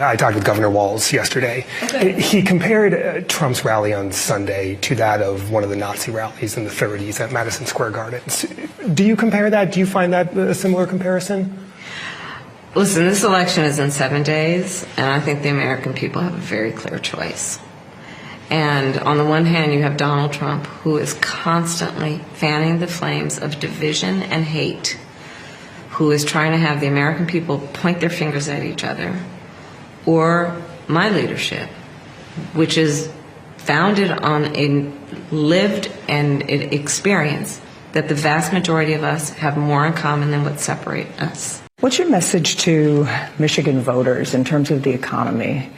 I talked with Governor Walz yesterday. Okay. He compared Trump's rally on Sunday to that of one of the Nazi rallies in the 30s at Madison Square Garden. Do you compare that? Do you find that a similar comparison? Listen, this election is in 7 days, and I think the American people have a very clear choice. And on the one hand, you have Donald Trump, who is constantly fanning the flames of division and hate, who is trying to have the American people point their fingers at each other, or my leadership, which is founded on a lived and experience that the vast majority of us have more in common than what separates us. What's your message to Michigan voters in terms of the economy?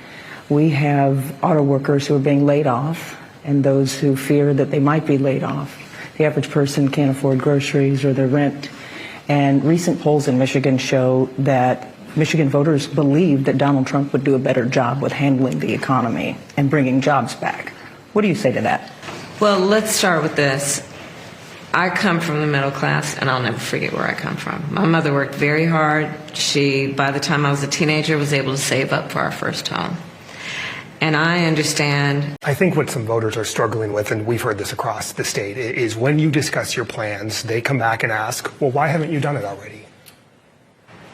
We have auto workers who are being laid off and those who fear that they might be laid off. The average person can't afford groceries or their rent. And recent polls in Michigan show that Michigan voters believe that Donald Trump would do a better job with handling the economy and bringing jobs back. What do you say to that? Well, let's start with this. I come from the middle class, and I'll never forget where I come from. My mother worked very hard. She, by the time I was a teenager, was able to save up for our first home. And I understand. I think what some voters are struggling with, and we've heard this across the state, is when you discuss your plans, they come back and ask, well, why haven't you done it already?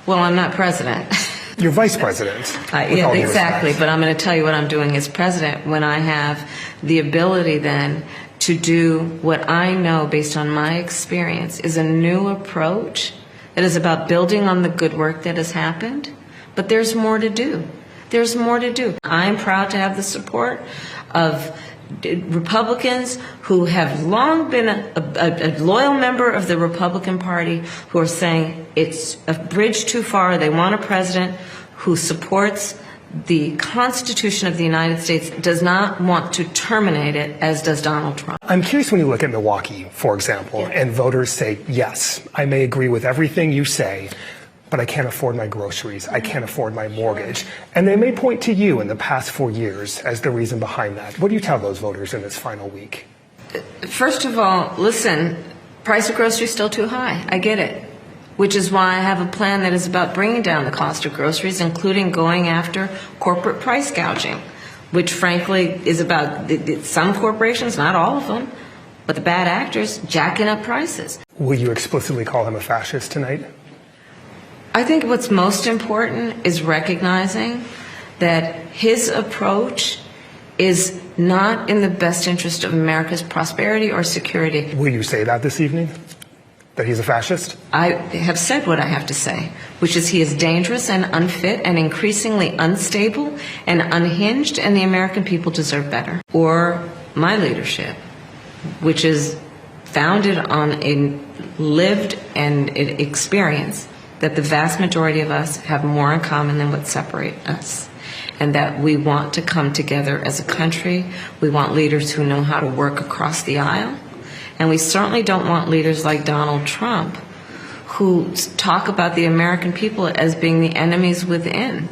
Well, I'm not president. You're vice president. Yeah, exactly. But I'm going to tell you what I'm doing as president when I have the ability then to do what I know based on my experience is a new approach that is about building on the good work that has happened. But there's more to do. There's more to do. I'm proud to have the support of Republicans who have long been a loyal member of the Republican Party who are saying it's a bridge too far. They want a president who supports the Constitution of the United States, does not want to terminate it, as does Donald Trump. I'm curious when you look at Milwaukee, for example, and voters say, yes, I may agree with everything you say, but I can't afford my groceries, I can't afford my mortgage. And they may point to you in the past 4 years as the reason behind that. What do you tell those voters in this final week? First of all, listen, price of groceries is still too high. I get it. Which is why I have a plan that is about bringing down the cost of groceries, including going after corporate price gouging, which frankly is about some corporations, not all of them, but the bad actors jacking up prices. Will you explicitly call him a fascist tonight? I think what's most important is recognizing that his approach is not in the best interest of America's prosperity or security. Will you say that this evening? That he's a fascist? I have said what I have to say, which is he is dangerous and unfit and increasingly unstable and unhinged, and the American people deserve better. Or my leadership, which is founded on a lived and experience that the vast majority of us have more in common than what separates us, and that we want to come together as a country. We want leaders who know how to work across the aisle. And we certainly don't want leaders like Donald Trump who talk about the American people as being the enemies within.